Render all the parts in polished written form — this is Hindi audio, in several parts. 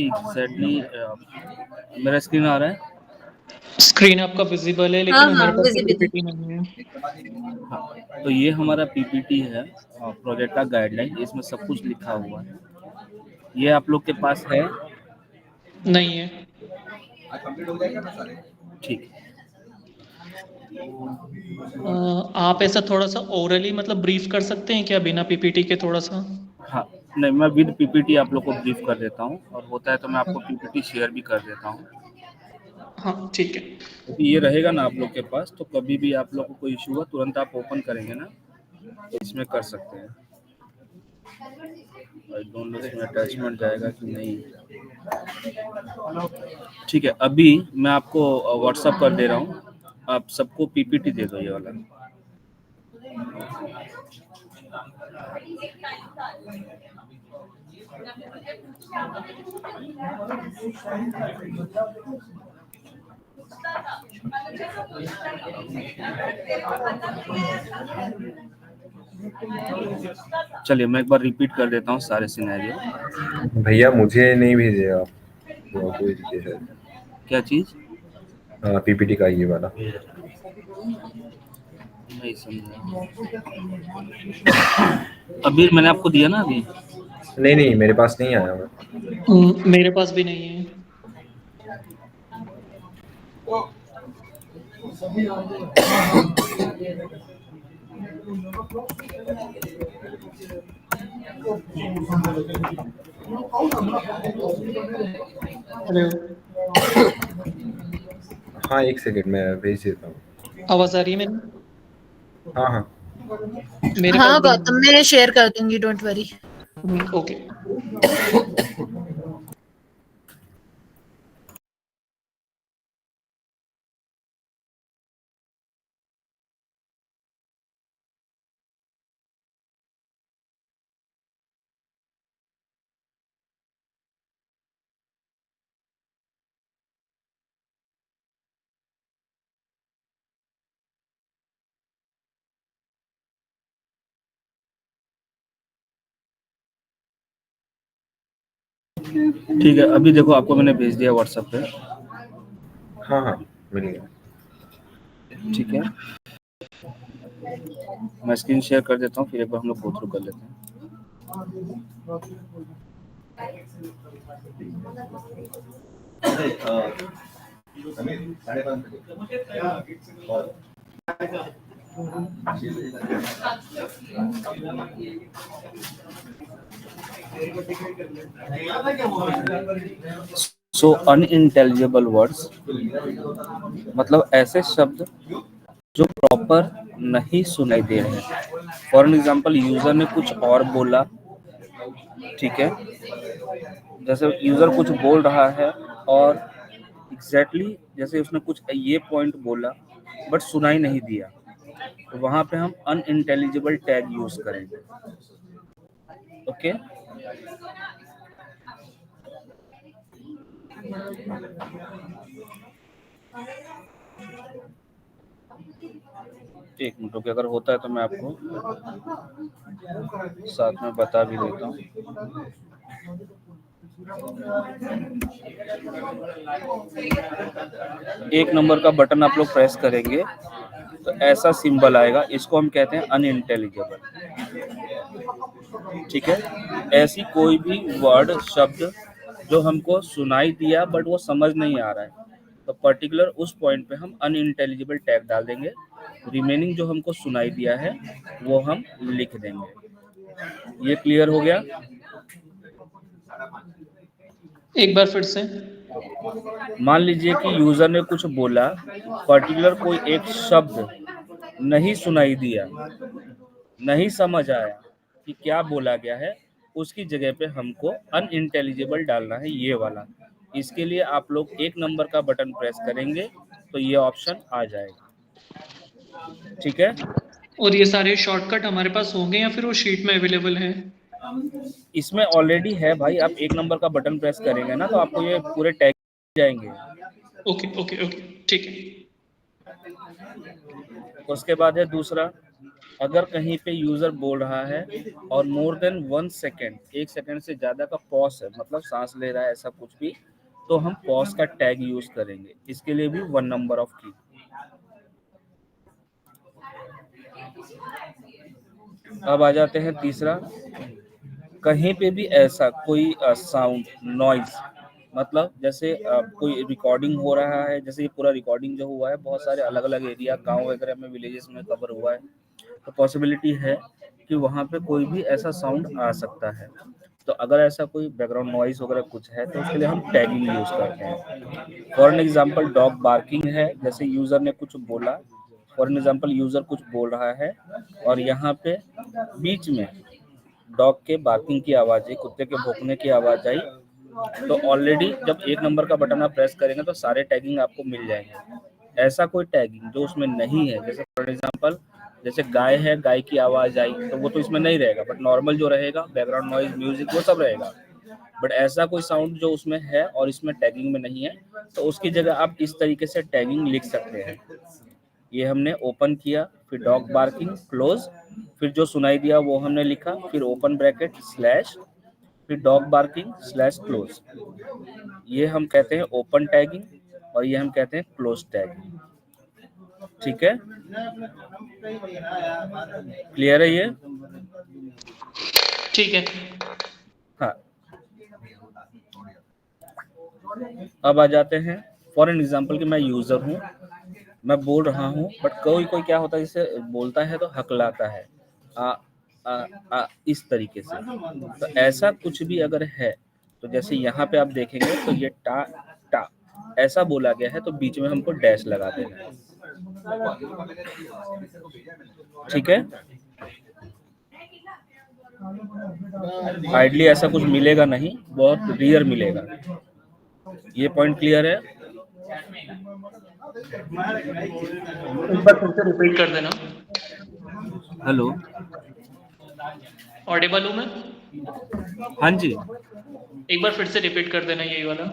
एग्जैक्टली मेरा स्क्रीन आ रहा है? स्क्रीन आपका विजिबल है, लेकिन हमारे पास तो पीपीटी नहीं है। हाँ, तो ये हमारा पीपीटी है प्रोजेक्ट का गाइडलाइन, इसमें सब कुछ लिखा हुआ है। ये आप लोग के पास है? नहीं है। ठीक है। आप ऐसा थोड़ा सा ओरली मतलब ब्रीफ कर सकते हैं क्या, बिना पीपीटी के थोड़ा सा? हाँ, नहीं, मैं विद पीपीटी आप लोग को ब्रीफ कर देता हूँ, और होता है तो मैं आपको पीपीटी शेयर भी कर देता हूँ। हाँ ठीक है। क्योंकि ये रहेगा ना आप लोग के पास, तो कभी भी आप लोग को कोई इशू हुआ तुरंत आप ओपन करेंगे ना, तो इसमें कर सकते हैं। आई डोंट नो इसमें अटैचमेंट जाएगा कि नहीं। ठीक है, अभी मैं आपको व्हाट्सअप कर दे रहा हूँ, आप सबको पीपीटी दे दो ये वाला। चलिए मैं एक बार रिपीट कर देता हूँ सारे सिनेरियो। भैया मुझे नहीं भेजे आप, कोई दीजिए शायद। क्या चीज? पीपीटी का ये वाला। नहीं समझा। अभी मैंने आपको दिया ना अभी? नहीं, मेरे पास नहीं आया हुआ। मेरे पास भी नहीं है। हेलो, हाँ, एक सेकंड मैं भेज देता हूँ। आवाज आ रही है मेरी? हाँ। मेरे हाँ पास भी गौतम, मैं शेयर कर दूंगी, डोंट वरी। ओके। ठीक है, अभी देखो आपको मैंने भेज दिया व्हाट्सएप पे। हाँ, मिल गया। ठीक है, मैं स्क्रीन शेयर कर देता हूँ, फिर एक बार हम लोग गो थ्रू कर लेते हैं। सो अनइंटेलिजिबल वर्ड्स मतलब ऐसे शब्द जो प्रॉपर नहीं सुनाई दे रहे हैं। फॉर एग्जाम्पल, यूजर ने कुछ और बोला, ठीक है, जैसे यूजर कुछ बोल रहा है और एग्जैक्टली जैसे उसने कुछ ये पॉइंट बोला बट सुनाई नहीं दिया, तो वहां पे हम अनइंटेलिजिबल टैग यूज करेंगे। ओके, एक मिनट रुकिए, अगर होता है तो मैं आपको साथ में बता भी देता हूँ। एक नंबर का बटन आप लोग प्रेस करेंगे तो ऐसा सिंबल आएगा, इसको हम कहते हैं अनइंटेलिजिबल। ठीक है, ऐसी कोई भी वर्ड शब्द जो हमको सुनाई दिया बट वो समझ नहीं आ रहा है, तो पर्टिकुलर उस पॉइंट पे हम अनइंटेलिजिबल टैग डाल देंगे। रिमेनिंग जो हमको सुनाई दिया है वो हम लिख देंगे। ये क्लियर हो गया? एक बार फिर से। मान लीजिए कि यूजर ने कुछ बोला, पर्टिकुलर कोई एक शब्द नहीं सुनाई दिया, नहीं समझ आया कि क्या बोला गया है, उसकी जगह पे हमको अनइंटेलिजिबल डालना है, ये वाला। इसके लिए आप लोग एक नंबर का बटन प्रेस करेंगे तो ये ऑप्शन आ जाएगा। ठीक है, और ये सारे शॉर्टकट हमारे पास होंगे या फिर वो शीट में अवेलेबल है? इसमें ऑलरेडी है भाई, आप एक नंबर का बटन प्रेस करेंगे ना तो आपको ये पूरे टैग जाएंगे। ओके, ठीक है। उसके बाद है दूसरा, अगर कहीं पे यूजर बोल रहा है और मोर देन 1 सेकेंड, 1 सेकेंड से ज्यादा का पॉज है, मतलब सांस ले रहा है ऐसा कुछ भी, तो हम पॉज का टैग यूज करेंगे। इसके लिए भी 1 नंबर ऑफ की। अब आ जाते हैं तीसरा, कहीं पे भी ऐसा कोई साउंड नॉइज, मतलब जैसे कोई रिकॉर्डिंग हो रहा है, जैसे ये पूरा रिकॉर्डिंग जो हुआ है बहुत सारे अलग अलग एरिया गांव वगैरह में, विलेजेस में कवर हुआ है, तो पॉसिबिलिटी है कि वहाँ पे कोई भी ऐसा साउंड आ सकता है। तो अगर ऐसा कोई बैकग्राउंड नॉइज वगैरह कुछ है तो उसके लिए हम टैगिंग यूज करते हैं। For an example dog barking है, जैसे यूजर ने कुछ बोला, फॉर एन एग्जाम्पल यूजर कुछ बोल रहा है और यहाँ पे बीच में डॉग के बार्किंग की आवाज आई, कुत्ते के भौंकने की आवाज आई, तो ऑलरेडी जब 1 नंबर का बटन आप प्रेस करेंगे तो सारे टैगिंग आपको मिल जाएंगे। ऐसा कोई टैगिंग जो उसमें नहीं है, जैसे फॉर एग्जांपल जैसे गाय है, गाय की आवाज आई, तो वो तो इसमें नहीं रहेगा, बट नॉर्मल जो रहेगा बैकग्राउंड नॉइज म्यूजिक वो सब रहेगा। बट ऐसा कोई साउंड जो उसमें है और इसमें टैगिंग में नहीं है, तो उसकी जगह आप इस तरीके से टैगिंग लिख सकते हैं। ये हमने ओपन किया, फिर डॉग बार्किंग क्लोज, फिर जो सुनाई दिया वो हमने लिखा, फिर ओपन ब्रैकेट स्लैश, फिर डॉग बार्किंग स्लैश क्लोज। ये हम कहते हैं ओपन टैगिंग और ये हम कहते हैं क्लोज टैगिंग। ठीक है, क्लियर है ये? ठीक है। हाँ, अब आ जाते हैं फॉर एन एग्जाम्पल कि मैं यूजर हूँ, मैं बोल रहा हूँ, बट कोई कोई क्या होता है जैसे बोलता है तो हकलाता है, आ आ इस तरीके से। तो ऐसा कुछ भी अगर है तो जैसे यहाँ पे आप देखेंगे तो ये टा टा ऐसा बोला गया है, तो बीच में हमको डैश लगा देना है। ठीक है, आइडली ऐसा कुछ मिलेगा नहीं, बहुत रियर मिलेगा। ये पॉइंट क्लियर है? एक बार फिर से रिपीट कर देना। हेलो, ऑडिबल हूँ मैं? हाँ जी। एक बार फिर से रिपीट कर देना यही वाला।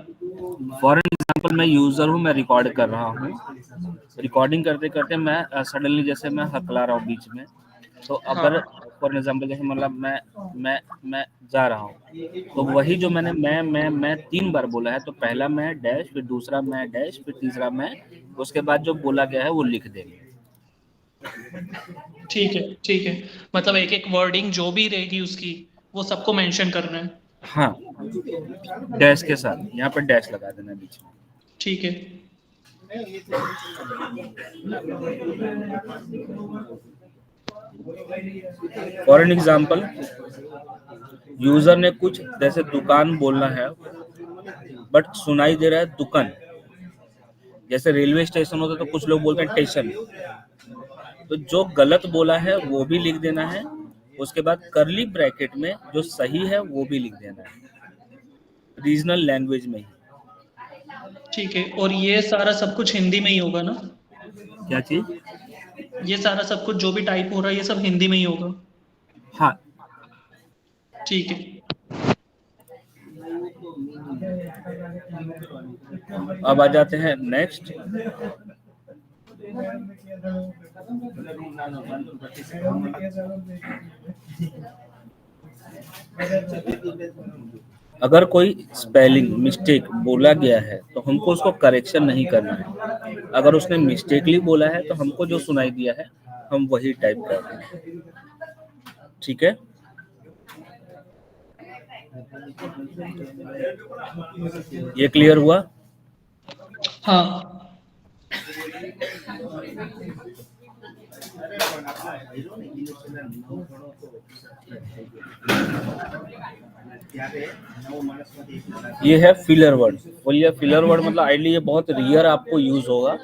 फॉर एन एग्जाम्पल मैं यूजर हूँ, मैं रिकॉर्ड कर रहा हूँ, रिकॉर्डिंग करते करते मैं सडनली जैसे मैं हकला रहा हूँ बीच में, तो अगर हाँ, फॉर एग्जाम्पल जैसे मतलब मैं जा रहा हूँ, तो वही जो मैंने मैं 3 बार बोला है, तो पहला मैं डैश, फिर दूसरा मैं डैश, फिर तीसरा मैं, उसके बाद जो बोला गया है वो लिख देंगे। ठीक है, ठीक है। मतलब एक एक वर्डिंग जो भी रहेगी उसकी, वो सबको मेंशन करना है। हाँ, डैश के साथ यहाँ पर डैश लगा देना बीच में। ठीक है। फॉर एन एग्जाम्पल यूजर ने कुछ जैसे दुकान बोलना है, बट सुनाई दे रहा है दुकान। जैसे रेलवे स्टेशन होता है तो कुछ लोग बोलते हैं स्टेशन, तो जो गलत बोला है वो भी लिख देना है, उसके बाद करली ब्रैकेट में जो सही है वो भी लिख देना है, रीजनल लैंग्वेज में ही। ठीक है, और ये सारा सब कुछ हिंदी में ही होगा ना? क्या चीज? ये सारा सब कुछ जो भी टाइप हो रहा है ये सब हिंदी में ही होगा? हाँ, ठीक है। अब आ जाते हैं नेक्स्ट। अगर कोई स्पेलिंग मिस्टेक बोला गया है तो हमको उसको करेक्शन नहीं करना है। अगर उसने मिस्टेकली बोला है तो हमको जो सुनाई दिया है हम वही टाइप करते हैं। ठीक है, ये क्लियर हुआ? हाँ, ये है फिलर वर्ड। बोलिए फिलर वर्ड मतलब आइडली ये बहुत रियर आपको यूज होगा।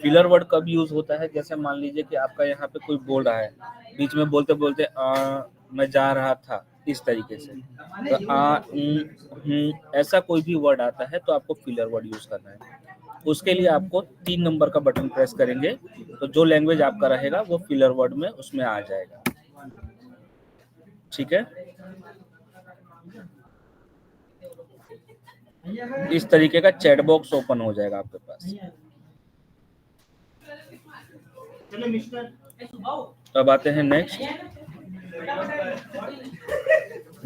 फिलर वर्ड कब यूज होता है, जैसे मान लीजिए कि आपका यहाँ पे कोई बोल रहा है, बीच में बोलते बोलते मैं जा रहा था, इस तरीके से, तो ऐसा कोई भी वर्ड आता है तो आपको फिलर वर्ड यूज करना है। उसके लिए आपको 3 नंबर का बटन प्रेस करेंगे तो जो लैंग्वेज आपका रहेगा वो फिलर वर्ड में उसमें आ जाएगा। ठीक है, इस तरीके का चैट बॉक्स ओपन हो जाएगा आपके पास। अब आते हैं नेक्स्ट,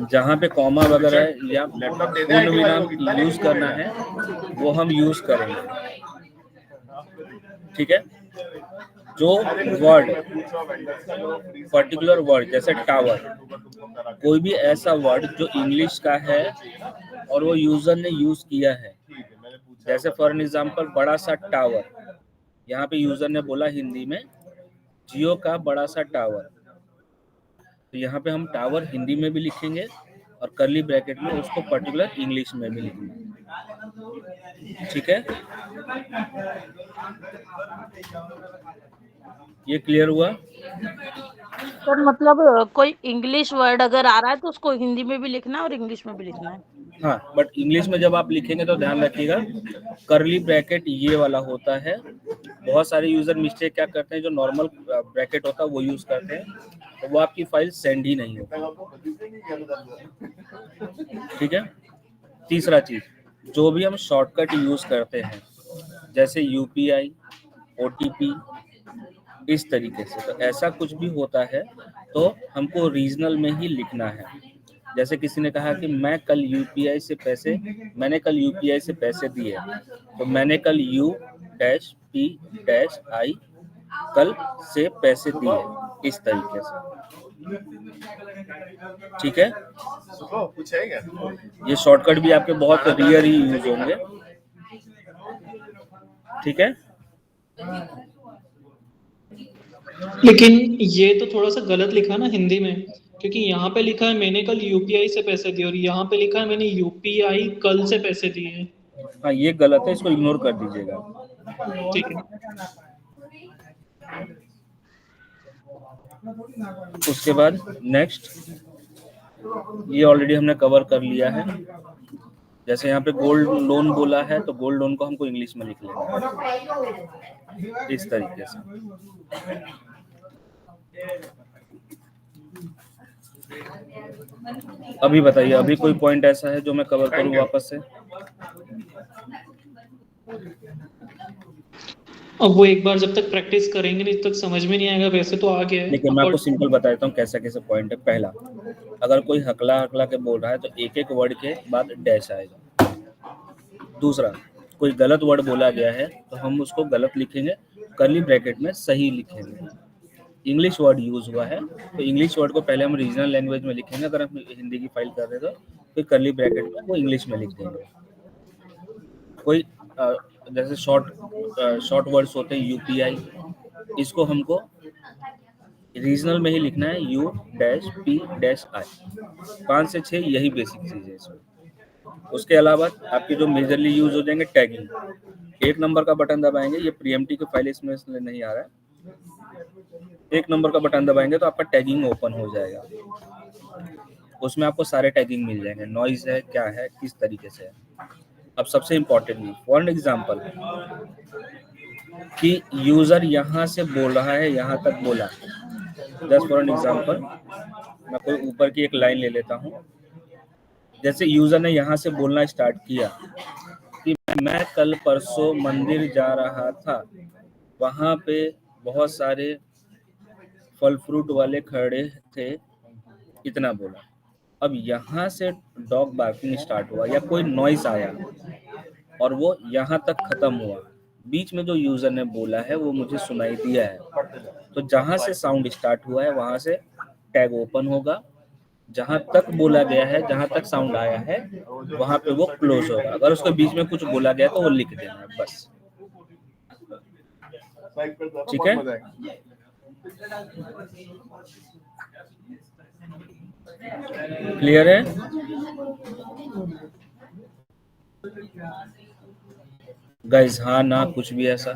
जहाँ पे कॉमा वगैरह या पूर्ण विराम यूज करना है वो हम यूज करेंगे, ठीक है। जो वर्ड, पर्टिकुलर वर्ड जैसे टावर, कोई भी ऐसा वर्ड जो इंग्लिश का है और वो यूजर ने यूज किया है, जैसे फॉर एग्जांपल बड़ा सा टावर, यहाँ पे यूजर ने बोला हिंदी में जियो का बड़ा सा टावर, तो यहाँ पे हम टावर हिंदी में भी लिखेंगे और कर्ली ब्रैकेट में उसको पर्टिकुलर इंग्लिश में भी लिखेंगे, ठीक है। ये क्लियर हुआ? सर मतलब कोई इंग्लिश वर्ड अगर आ रहा है तो उसको हिंदी में भी लिखना है और इंग्लिश में भी लिखना है। हाँ, बट इंग्लिश में जब आप लिखेंगे तो ध्यान रखिएगा कर्ली ब्रैकेट ये वाला होता है। बहुत सारे यूजर मिस्टेक क्या करते हैं, जो नॉर्मल ब्रैकेट होता है वो यूज करते हैं, तो वो आपकी फाइल सेंड ही नहीं होती, ठीक है। तीसरा चीज, जो भी हम शॉर्टकट यूज करते हैं जैसे यूपीआई, ओटीपी, इस तरीके से, तो ऐसा कुछ भी होता है तो हमको रीजनल में ही लिखना है। जैसे किसी ने कहा कि मैंने कल यूपीआई से पैसे दिए, तो मैंने कल U-P-I कल से पैसे दिए, इस तरीके से, ठीक है। ये शॉर्टकट भी आपके बहुत रेयर ही यूज होंगे, ठीक है। लेकिन ये तो थोड़ा सा गलत लिखा ना हिंदी में, क्योंकि यहाँ पे लिखा है मैंने कल यूपीआई से पैसे दिए और यहाँ पे लिखा है मैंने यूपीआई कल से पैसे दिए। हाँ, ये गलत है, इसको इग्नोर कर दीजिएगा, ठीक है। उसके बाद नेक्स्ट, ये ऑलरेडी हमने कवर कर लिया है। जैसे यहाँ पे गोल्ड लोन बोला है तो गोल्ड लोन को हमको इंग्लिश में लिख लेना, इस तरीके से। अभी बताइए, अभी कोई पॉइंट ऐसा है जो मैं कवर करूँ वापस से? अब वो एक बार जब तक प्रैक्टिस करेंगे नहीं तब तक समझ में नहीं आएगा, वैसे तो आ गया है। देखिए, मैं आपको सिंपल बता देता हूँ कैसा कैसे पॉइंट है। पहला, अगर कोई हकला हकला के बोल रहा है तो एक एक वर्ड के बाद डैश आएगा। दूसरा, कोई गलत वर्ड बोला गया है तो हम उसको गलत लिखेंगे, कर्ली ब्रैकेट में सही लिखेंगे। इंग्लिश वर्ड यूज हुआ है तो इंग्लिश वर्ड को पहले हम रीजनल लैंग्वेज में लिखेंगे, अगर हम हिंदी की फाइल कर रहे तो फिर कर्ली ब्रैकेट में वो इंग्लिश में लिख देंगे। कोई जैसे शॉर्ट वर्ड्स होते हैं यूपीआई, इसको हमको रीजनल में ही लिखना है, U-P-I। 5 से 6 यही बेसिक चीज है इसमें। उसके अलावा आपके जो मेजरली यूज हो जाएंगे टैगिंग, 1 नंबर का बटन दबाएंगे, ये प्रीएमटी की फाइल इसमें नहीं आ रहा है, 1 नंबर का बटन दबाएंगे तो आपका टैगिंग ओपन हो जाएगा, उसमें आपको सारे टैगिंग मिल जाएंगे, नॉइज है, क्या है, किस तरीके से है। अब सबसे इम्पोर्टेंटली, फॉर एग्जाम्पल कि यूजर यहाँ से बोल रहा है, यहाँ तक बोला, जस्ट फॉर एग्जाम्पल मैं कोई ऊपर की एक लाइन ले लेता हूँ। जैसे यूजर ने यहाँ से बोलना स्टार्ट किया कि मैं कल परसों मंदिर जा रहा था, वहाँ पे बहुत सारे फल फ्रूट वाले खड़े थे, इतना बोला। अब यहाँ से डॉग बार्किंग स्टार्ट हुआ या कोई नॉइस आया और वो यहाँ तक खत्म हुआ, बीच में जो यूजर ने बोला है वो मुझे सुनाई दिया है, तो जहाँ से साउंड स्टार्ट हुआ है वहाँ से टैग ओपन होगा, जहाँ तक बोला गया है, जहाँ तक साउंड आया है वहाँ पे वो क्लोज होगा। अगर उसके बीच में कुछ बोला गया तो वो लिख देना है बस, ठीक है। क्लियर है? गाइस, हाँ ना कुछ भी ऐसा?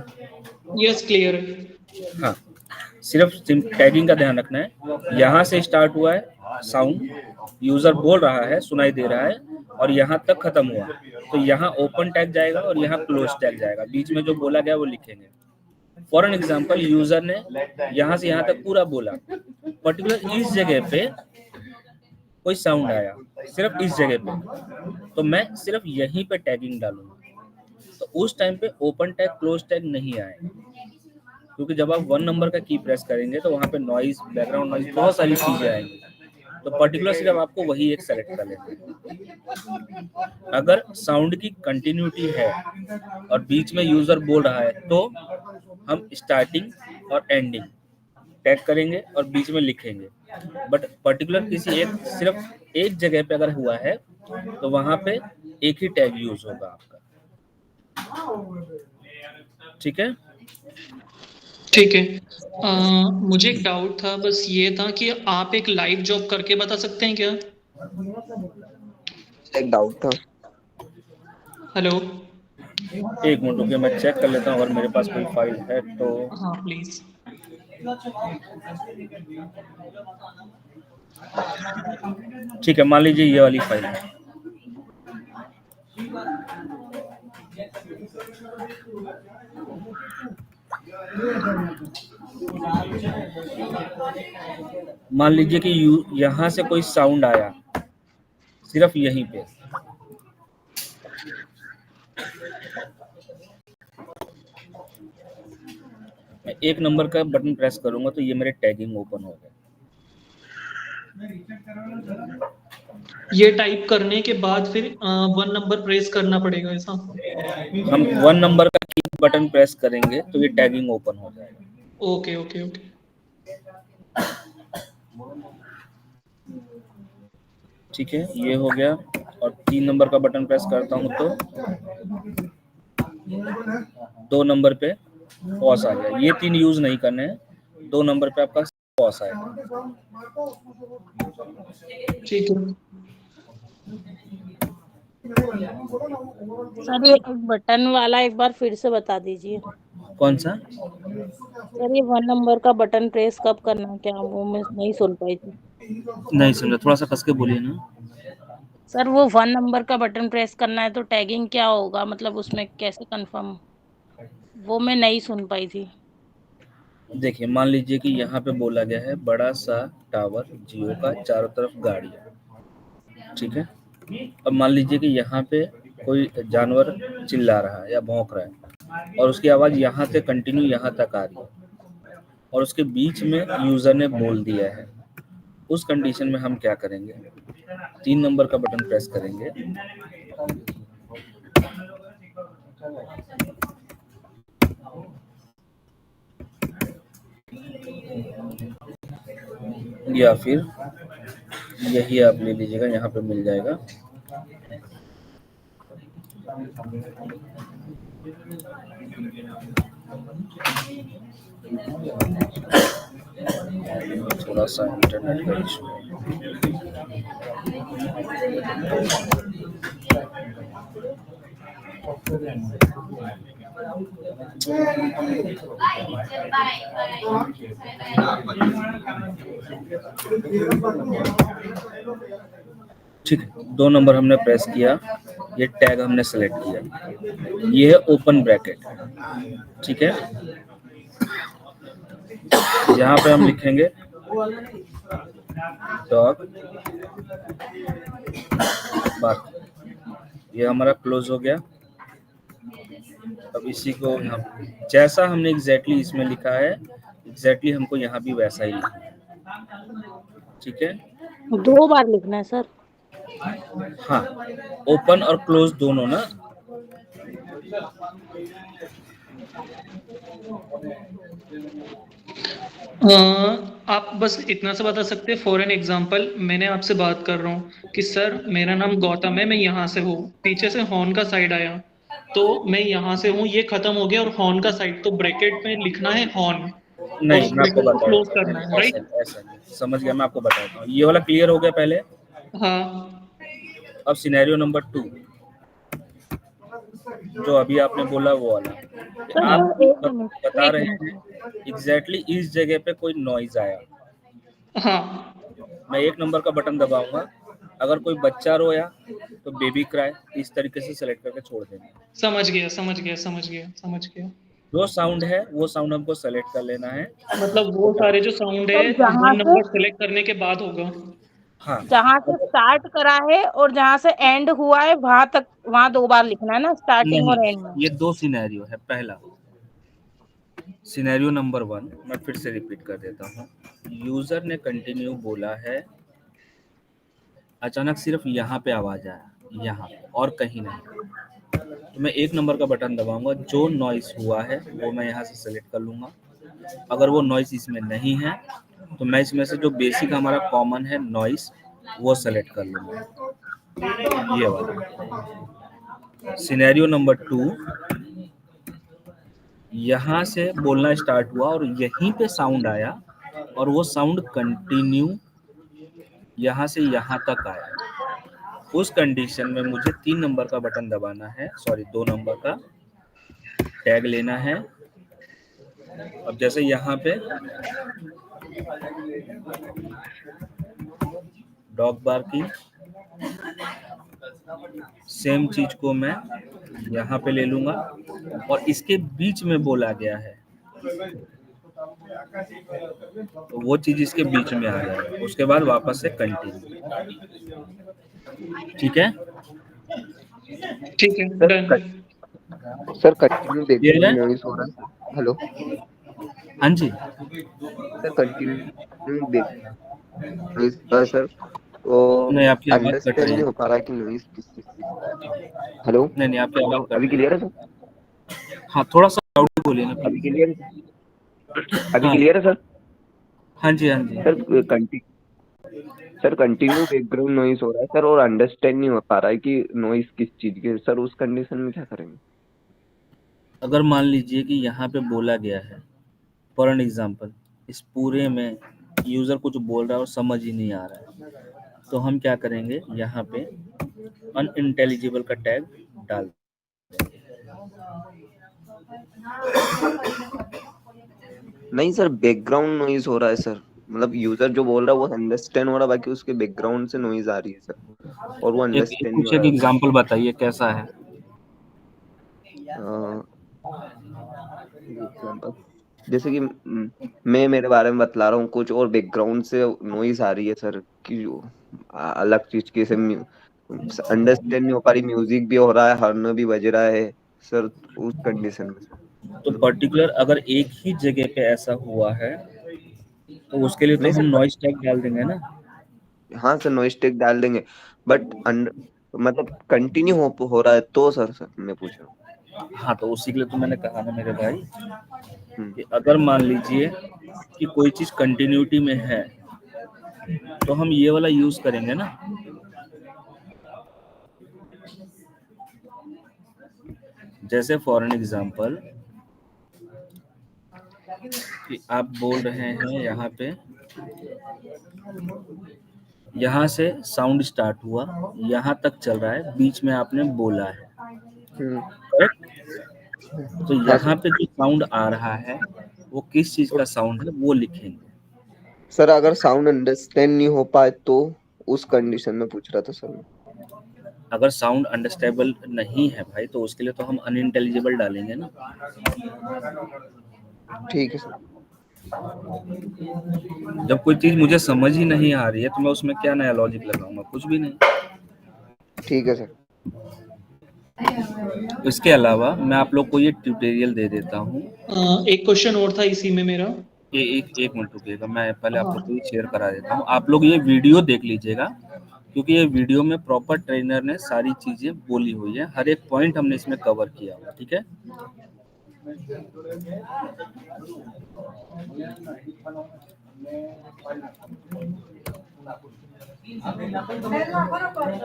यस, क्लियर है। हाँ, सिर्फ टैगिंग का ध्यान रखना है। यहाँ से स्टार्ट हुआ है साउंड, यूजर बोल रहा है, सुनाई दे रहा है और यहाँ तक खत्म हुआ, तो यहाँ ओपन टैग जाएगा और यहाँ क्लोज टैग जाएगा, बीच में जो बोला गया वो लिखेंगे। फॉर एन एग्जाम्पल, यूजर ने यहाँ से यहाँ तक पूरा बोला, पर्टिकुलर इस जगह पे कोई साउंड आया, सिर्फ इस जगह पे, तो मैं सिर्फ यहीं पे टैगिंग डालूंगा, तो उस टाइम पे ओपन टैग क्लोज टैग नहीं आएगा, क्योंकि जब आप 1 नंबर का की प्रेस करेंगे तो वहां पे नॉइज, बैकग्राउंड नॉइज, बहुत सारी चीजें आएंगी, तो पर्टिकुलर सिर्फ आपको वही एक सेलेक्ट कर लेना है। अगर साउंड की कंटिन्यूटी है और बीच में यूजर बोल रहा है तो हम स्टार्टिंग और एंडिंग टैग करेंगे और बीच में लिखेंगे। बट पर्टिकुलर किसी एक सिर्फ एक जगह पे अगर हुआ है तो वहां पे एक ही टैग यूज होगा आपका। ठीक है, ठीक है। मुझे एक डाउट था, बस ये था कि आप एक लाइव जॉब करके बता सकते हैं क्या? एक डाउट था। हेलो। एक मिनट रुकिए, मैं चेक कर लेता हूँ अगर मेरे पास कोई फाइल है तो। हाँ प्लीज। ठीक है, मान लीजिए ये वाली फाइल है। मान लीजिए कि यहाँ से कोई साउंड आया सिर्फ यहीं पे, मैं 1 नंबर का बटन प्रेस करूंगा तो ये मेरे टैगिंग ओपन हो गए। ये टाइप करने के बाद फिर 1 नंबर प्रेस करना पड़ेगा ऐसा? हम 1 नंबर का की बटन प्रेस करेंगे तो ये टैगिंग ओपन हो जाएगा। Okay okay okay. ठीक है, ये हो गया। और 3 नंबर का बटन प्रेस करता हूँ तो 2 नंबर पे पॉज आ गया। ये 3 यूज नहीं करने हैं, 2 नंबर पे आपका पॉज आएगा। ठीक है सर ये बटन वाला एक बार फिर से बता दीजिए। कौन सा? सर ये 1 नंबर का बटन प्रेस कब करना है, क्या वो मैं नहीं सुन पाई थी। नहीं समझा, थोड़ा सा कस के बोलिए ना। सर वो 1 नंबर का बटन प्रेस करना है तो टैगिंग क्या होगा, मतलब उसमें कैसे कंफर्म, वो मैं नहीं सुन पाई थी। देखिए, मान लीजिए कि यहाँ पे बोला गया है बड़ा सा टावर जियो का, चारों तरफ गाड़ियाँ। ठीक है, अब मान लीजिए कि यहाँ पे कोई जानवर चिल्ला रहा है या भौंक रहा है और उसकी आवाज यहाँ से कंटिन्यू यहाँ तक आ रही है और उसके बीच में यूजर ने बोल दिया है। उस कंडीशन में हम क्या करेंगे? 3 नंबर का बटन प्रेस करेंगे या फिर यही आप ले लीजिएगा, यहाँ पे मिल जाएगा। थोड़ा सा इंटरनेट का इशू है। ठीक है, 2 नंबर हमने प्रेस किया, ये टैग हमने सेलेक्ट किया, ये है ओपन ब्रैकेट। ठीक है, यहाँ पे हम लिखेंगे डॉग बार्क, ये हमारा क्लोज हो गया। अब इसी को यहाँ जैसा हमने एग्जैक्टली इसमें लिखा है, एग्जैक्टली हमको यहाँ भी वैसा ही लिखना है। ठीक है, 2 बार लिखना है सर? हाँ, ओपन और क्लोज दोनों ना। आप बस इतना सा बता सकते हैं, फॉर एन एग्जांपल मैं आपसे बात कर रहा हूँ कि सर मेरा नाम गौतम है, मैं यहाँ से हूँ, पीछे से हॉर्न का साइड आया तो मैं यहाँ से हूँ, ये खत्म हो गया और हॉर्न का साइड, तो ब्रैकेट में लिखना है हॉर्न। नहीं, मैं आपको बताता क्लोज करना है, राइट? हूँ, ऐसा नहीं, समझ गया, मैं आपको बताता हूँ। ये वाला क्लियर हो गया पहले। हाँ। अब सिनेरियो नंबर 2 जो अभी आपने बोला वो वाला, आप बता रहे हैं एग्जैक्टली इस जगह पे कोई नॉइज आया। हाँ। मैं 1 नंबर का बटन दबाऊंगा, अगर कोई बच्चा रोया तो बेबी क्राई, इस तरीके से सेलेक्ट करके छोड़ देंगे। समझ गया समझ गया समझ गया समझ गया। जो साउंड है वो साउंड हमको सेलेक्ट कर लेना है, मतलब वो सारे जो साउंड है 1 नंबर सेलेक्ट करने के बाद होगा। हाँ, जहाँ से स्टार्ट करा है और जहाँ से एंड हुआ है वहां तक, वहां 2 बार लिखना है ना, स्टार्टिंग और एंड में। ये 2 सिनेरियो है। पहला सिनेरियो नंबर 1 मैं फिर से रिपीट कर देता हूँ। यूजर ने कंटिन्यू बोला है, अचानक सिर्फ यहाँ पे आवाज आया, यहाँ पे और कहीं नहीं। तो मैं 1 नंबर का बटन दबाऊंगा, जो नॉइस हुआ है वो मैं यहाँ से सेलेक्ट कर लूंगा। अगर वो नॉइस इसमें नहीं है तो मैं इसमें से जो बेसिक हमारा कॉमन है नॉइस वो सेलेक्ट कर लूंगा, ये वाला। सिनेरियो नंबर 2, यहाँ से बोलना स्टार्ट हुआ और यहीं पे साउंड आया और वो साउंड कंटिन्यू यहाँ से यहाँ तक आया। उस कंडीशन में मुझे 3 नंबर का बटन दबाना है, 2 नंबर का टैग लेना है। अब जैसे यहाँ पे डॉग बार्किंग, सेम चीज को मैं यहाँ पे ले लूंगा और इसके बीच में बोला गया है तो वो चीज इसके बीच में आ जाएगा। उसके बाद वापस से कंटिन्यू। ठीक है, ठीक है, डन। सर कंटिन्यू ये है? देखिए नॉइस हो रहा है। हेलो हाँ जी, सर, कंटिन्यू देखिए नॉइस हो रहा है सर, तो नहीं आपकी आवाज कट अंडरस्टैंड रही नहीं है। हो पा रहा है कि नॉइस किस चीज की। हेलो नहीं आपकी आवाज कट अभी रही है। क्लियर है सर? हाँ थोड़ा सा लाउड बोलिए ना अभी प्लीज। क्लियर है? अभी हाँ क्लियर है सर? हाँ जी सर कंटिन्यू बैकग्राउंड नॉइस हो रहा है सर, और अंडरस्टैंड नहीं हो पा रहा है कि नॉइस किस चीज की है सर। उस कंडीशन में क्या करेंगे? अगर मान लीजिए कि यहाँ पे बोला गया है, फॉर एन एग्जाम्पल, इस पूरे में यूजर कुछ बोल रहा है और समझ ही नहीं आ रहा है, तो हम क्या करेंगे, यहाँ पे अनइंटेलिजिबल का टैग डाल देंगे। नहीं सर, बैकग्राउंड नॉइज हो रहा है सर, मतलब यूजर जो बोल रहा है वो अंडरस्टैंड हो रहा है, बाकी उसके बैकग्राउंड से नॉइज आ रही है सर, और वो अंडरस्टैंड नहीं कुछ हो एक रहा एग्जाम्पल बताइए कैसा है। है। एग्जाम्पल जैसे कि मैं मेरे बारे में बतला रहा हूँ कुछ, और बैकग्राउंड से नॉइज आ रही है सर कि अलग चीज की, से अंडरस्टैंड नहीं हो पा रही, म्यूजिक भी हो रहा है, हॉर्न भी बज रहा है सर, उस कंडीशन में सर। तो पर्टिकुलर अगर एक ही जगह पे ऐसा हुआ है तो उसके लिए तो नहीं हम सर, नॉइस टैग डाल देंगे ना। हाँ सर नॉइस टेक डाल देंगे, बट मतलब कंटिन्यू हो रहा है तो सर मैं पूछ रहा हूँ। हाँ तो उसी के लिए तो मैंने कहा ना मेरे भाई हम्म, कि अगर मान लीजिए कि कोई चीज कंटिन्यूटी में है तो हम ये वाला यूज करेंगे ना। जैसे फॉर एन एग्जांपल कि आप बोल रहे हैं यहाँ पे, यहाँ से साउंड स्टार्ट हुआ, यहाँ तक चल रहा है, बीच में आपने बोला है, करेक्ट? तो हाँ यहाँ सर। पे जो साउंड आ रहा है वो किस चीज का साउंड है वो लिखेंगे। सर अगर साउंड अंडरस्टैंड नहीं हो पाए तो, उस कंडीशन में पूछ रहा था सर मैं। अगर साउंड अंडरस्टैंडेबल नहीं है भाई तो उसके लिए तो हम अनइंटेलिजिबल डालेंगे ना। ठीक है सर। जब कोई चीज मुझे समझ ही नहीं आ रही है तो मैं उसमें क्या नया लॉजिक लगाऊंगा, कुछ भी नहीं। ठीक है सर। इसके अलावा मैं आप लोग को ये ट्यूटोरियल दे देता हूँ। एक क्वेश्चन और था इसी में मेरा। एक मिनट रुकिएगा, मैं पहले आप लोग को ये शेयर करा देता हूँ। आप लोग ये वीडियो देख लीजिएगा क्योंकि ये वीडियो में प्रॉपर ट्रेनर ने सारी चीजें बोली हुई है, हर एक पॉइंट हमने इसमें कवर किया हुआ, ठीक है।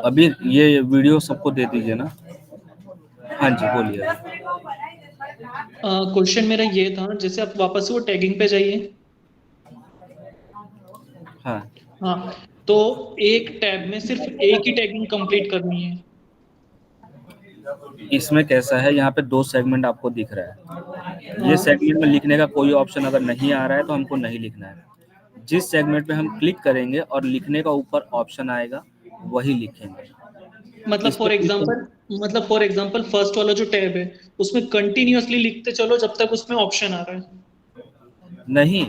अभी ये वीडियो सबको दे दीजिए ना। हाँ जी बोलिए। क्वेश्चन मेरा ये था, जैसे आप वापस से वो टैगिंग पे जाइए। हाँ हाँ, तो एक टैब में सिर्फ एक ही टैगिंग कंप्लीट करनी है। इसमें कैसा है, यहाँ पे 2 सेगमेंट आपको दिख रहा है। ये सेगमेंट में लिखने का कोई ऑप्शन अगर नहीं आ रहा है तो हमको नहीं लिखना है। जिस सेगमेंट पे हम क्लिक करेंगे और लिखने का ऊपर ऑप्शन आएगा वही लिखेंगे। मतलब फॉर एग्जांपल फर्स्ट वाला जो टैब है उसमें कंटिन्यूअसली लिखते चलो जब तक उसमें ऑप्शन आ रहा है। नहीं,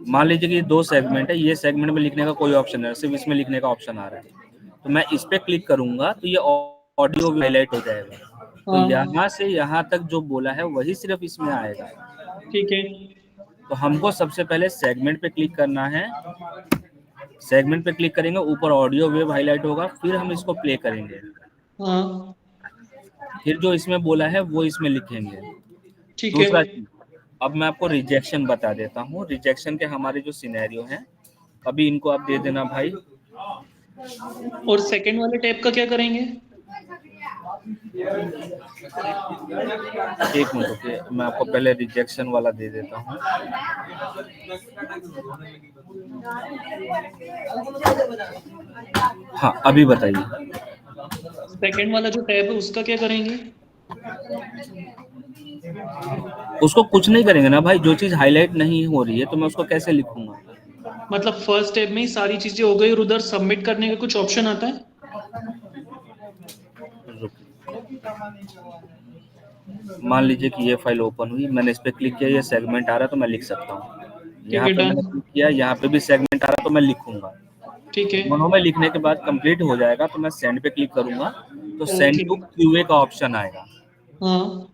मान लीजिए कि 2 सेगमेंट है, ये सेगमेंट में लिखने का कोई ऑप्शन है, सिर्फ इसमें लिखने का ऑप्शन आ रहा है, तो मैं इस पे क्लिक करूंगा तो ये ऑडियो हाईलाइट हो जाएगा। तो यहाँ से यहाँ तक जो बोला है वही सिर्फ इसमें आएगा, ठीक है। तो हमको सबसे पहले सेगमेंट पे क्लिक करना है। सेगमेंट पे क्लिक करेंगे, ऊपर ऑडियो वेव हाईलाइट होगा, फिर हम इसको प्ले करेंगे। हाँ फिर जो इसमें बोला है वो इसमें लिखेंगे। ठीक दूसरा है। चीज, अब मैं आपको रिजेक्शन बता देता हूँ। रिजेक्शन के हमारे जो सिनेरियो हैं, अभी इनको आप दे देना भाई। और सेकंड वाले टैब का क्या करेंगे? एक मिनट रुकिए, मैं आपको पहले रिजेक्शन वाला दे देता हूँ। हाँ, अभी बताइए। सेकंड वाला जो टैब है उसका क्या करेंगे? उसको कुछ नहीं करेंगे ना भाई, जो चीज हाईलाइट नहीं हो रही है तो मैं उसको कैसे लिखूंगा? मतलब फर्स्ट टैब में ही सारी चीजें हो गई और उधर सबमिट करने का कुछ ऑप्शन आता है? मान लीजिए कि ये फाइल ओपन हुई, मैंने इस पे क्लिक किया, ये सेगमेंट आ रहा है तो मैं लिख सकता हूँ। यहाँ है, पे मैंने डन। क्लिक किया, यहाँ पे भी सेगमेंट आ रहा है तो मैं लिखूंगा। ठीक है। दोनों में लिखने के बाद कंप्लीट हो जाएगा तो मैं सेंड पे क्लिक करूंगा, तो सेंड ओके। टू क्यूए का ऑप्शन आएगा। हाँ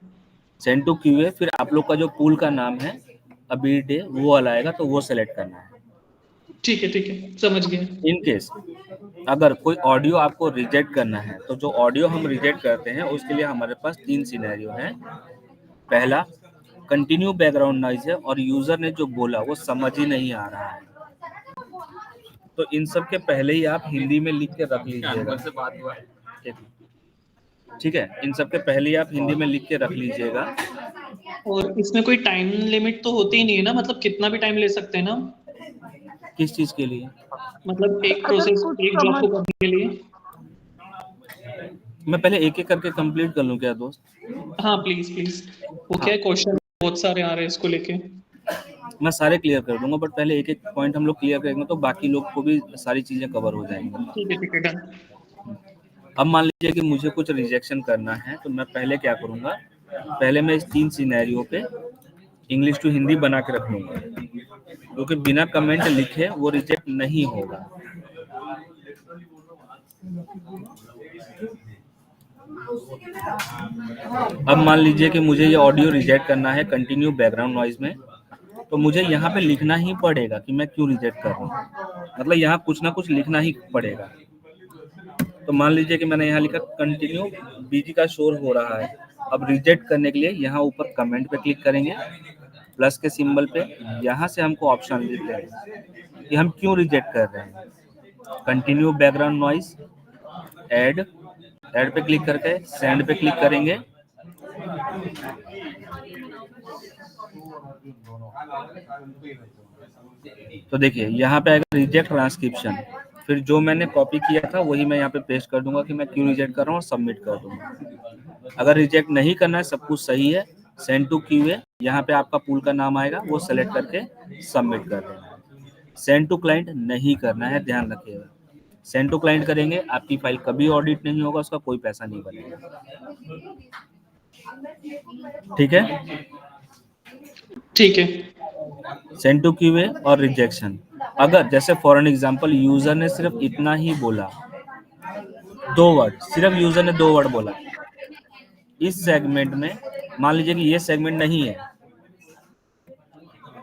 सेंड टू क्यूए, फिर आप लोग का जो पूल का नाम है अभी डे वो वाला आएगा, तो वो सेलेक्ट करना है। ठीक है, समझ गया। इन केस अगर कोई ऑडियो आपको रिजेक्ट करना है, तो जो ऑडियो हम रिजेक्ट करते हैं उसके लिए हमारे पास 3 सिनेरियो हैं। पहला, कंटिन्यू बैकग्राउंड नॉइज है और यूजर ने जो बोला वो समझ ही नहीं आ रहा है, तो इन सब के पहले ही आप हिंदी में लिख के रख लीजिएगा। ठीक है, इन सब के पहले ही आप हिंदी में लिख के रख लीजिएगा। और इसमें कोई टाइम लिमिट तो होती ही नहीं है ना, मतलब कितना भी टाइम ले सकते हैं ना? किस चीज के लिए? मतलब एक अगर प्रोसेस, कुछ एक जॉब को समझ करने के लिए। मैं पहले एक एक करके कंप्लीट कर लूं क्या दोस्त? हाँ प्लीज प्लीज। वो क्या है, क्वेश्चन बहुत सारे आ रहे हैं इसको लेके। मैं सारे क्लियर कर दूंगा, बट पहले एक एक पॉइंट हम लोग क्लियर करेंगे तो बाकी लोग को भी सारी चीजें कवर हो जाएंगी। ठीक है, डन। अब मान लीजिए कि मुझे कुछ रिजेक्शन करना है, तो मैं पहले क्या करूंगा, पहले मैं इस 3 सिनेरियो पे इंग्लिश टू हिंदी बना के रख लूंगा, क्योंकि बिना कमेंट लिखे वो रिजेक्ट नहीं होगा। अब मान लीजिए कि मुझे ये ऑडियो रिजेक्ट करना है कंटिन्यू बैकग्राउंड नॉइज में, तो मुझे यहाँ पे लिखना ही पड़ेगा कि मैं क्यों रिजेक्ट कर रहा हूँ, मतलब यहाँ कुछ ना कुछ लिखना ही पड़ेगा। तो मान लीजिए कि मैंने यहाँ लिखा कंटिन्यू बीजी का शोर हो रहा है। अब रिजेक्ट करने के लिए यहाँ ऊपर कमेंट पे क्लिक करेंगे, प्लस के सिंबल पे, यहाँ से हमको ऑप्शन लिख लेंगे कि हम क्यों रिजेक्ट कर रहे हैं। कंटिन्यू बैकग्राउंड नॉइज, ऐड पे क्लिक करके सेंड पे क्लिक करेंगे। तो देखिए यहाँ पे आएगा रिजेक्ट ट्रांसक्रिप्शन, फिर जो मैंने कॉपी किया था वही मैं यहाँ पे पेस्ट कर दूंगा कि मैं क्यों रिजेक्ट कर रहा हूँ, और सबमिट कर दूंगा। अगर रिजेक्ट नहीं करना है, सब कुछ सही है, सेंड टू क्यूए, यहाँ पे आपका पूल का नाम आएगा, वो सेलेक्ट करके सबमिट कर देना है। सेंड टू क्लाइंट नहीं करना है, ध्यान रखिएगा। सेंड टू क्लाइंट करेंगे, आपकी फाइल कभी ऑडिट नहीं होगा, उसका कोई पैसा नहीं बनेगा। ठीक है, ठीक है। सेंड टू क्यूए और रिजेक्शन। अगर जैसे फॉर एन एग्जांपल यूजर ने सिर्फ इतना ही बोला, 2 वर्ड, सिर्फ यूजर ने 2 वर्ड बोला इस सेगमेंट में, मान लीजिए कि ये सेगमेंट नहीं है,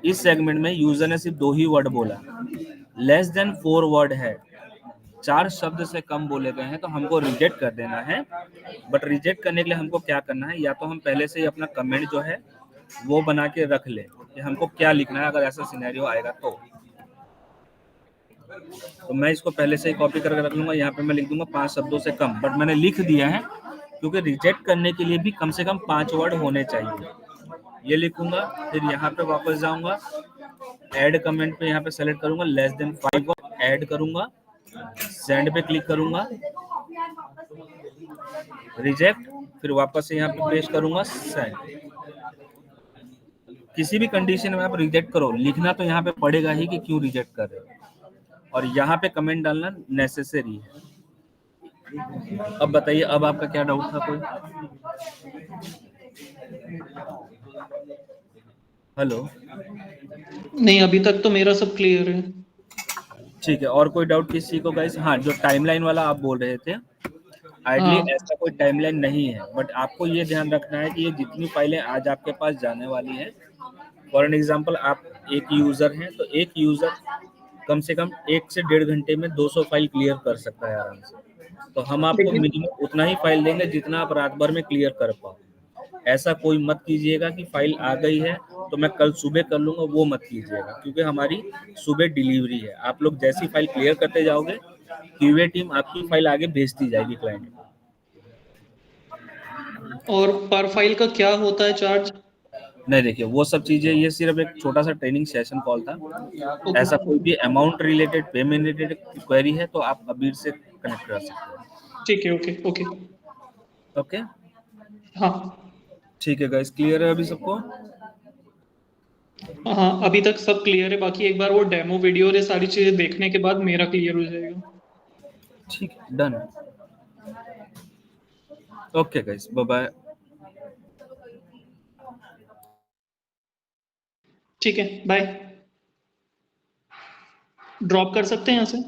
इस सेगमेंट में यूजर ने सिर्फ 2 ही वर्ड बोला, लेस देन 4 वर्ड है, 4 शब्द से कम बोले गए हैं, तो हमको रिजेक्ट कर देना है। बट रिजेक्ट करने के लिए हमको क्या करना है, या तो हम पहले से ही अपना कमेंट जो है वो बना के रख ले कि हमको क्या लिखना है अगर ऐसा सिनेरियो आएगा तो मैं इसको पहले से ही कॉपी करके रख लूंगा। यहाँ पे मैं लिख दूंगा 5 शब्दों से कम, बट मैंने लिख दिया है क्योंकि रिजेक्ट करने के लिए भी कम से कम 5 वर्ड होने चाहिए। ये लिखूंगा, फिर यहाँ पे वापस जाऊंगा, ऐड कमेंट पे यहाँ पे सेलेक्ट करूंगा, लेस देन 5 वर्ड ऐड करूंगा, सेंड पे क्लिक करूंगा, रिजेक्ट, फिर वापस से यहाँ पे पेस्ट करूंगा, सेंड। किसी भी कंडीशन में आप रिजेक्ट करो, लिखना तो यहाँ पे पड़ेगा ही कि क्यों रिजेक्ट कर रहे हो, और यहाँ पे कमेंट डालना नेसेसरी है। अब बताइए, अब आपका क्या डाउट था कोई? हेलो? नहीं, अभी तक तो मेरा सब क्लियर है। ठीक है, और कोई डाउट किसी को गाइस? हाँ, जो टाइमलाइन वाला आप बोल रहे थे, आइडली हाँ ऐसा कोई टाइमलाइन नहीं है, बट आपको ये ध्यान रखना है कि ये जितनी फाइलें आज आपके पास जाने वाली है, फॉर एन एग्जांपल आप एक यूजर हैं तो एक यूजर कम से कम 1 से 1.5 घंटे में 200 फाइल क्लियर कर सकता है आराम से। तो हम आपको लेकिन मिनिमम उतना ही फाइल देंगे जितना आप रात भर में क्लियर कर पाओ। ऐसा कोई मत कीजिएगा कि फाइल आ गई है तो मैं कल सुबह कर लूंगा, वो मत कीजिएगा, क्योंकि हमारी सुबह डिलीवरी है। आप लोग जैसी फाइल क्लियर करते जाओगे, क्यूए टीम आपकी फाइल आगे भेजती जाएगी क्लाइंट को। और पर फाइल का क्या होता है चार्ज? नहीं देखिए, वो सब चीजें, ये सिर्फ एक छोटा सा ट्रेनिंग सेशन कॉल था। ओके ऐसा कोई भी amount related, payment related query है तो आप अबीर से कनेक्ट कर सकते हैं। ठीक है, ओके ओके। ओके, हाँ ठीक है गाइस, क्लियर है अभी सबको? हाँ, अभी तक सब क्लियर है। बाकी एक बार वो डेमो वीडियो और ये सारी चीजें देखने के बाद मेरा क्लियर हो जाएगा। ठीक है, done. Okay guys, bye bye. ठीक है, बाय। ड्रॉप कर सकते हैं यहाँ से।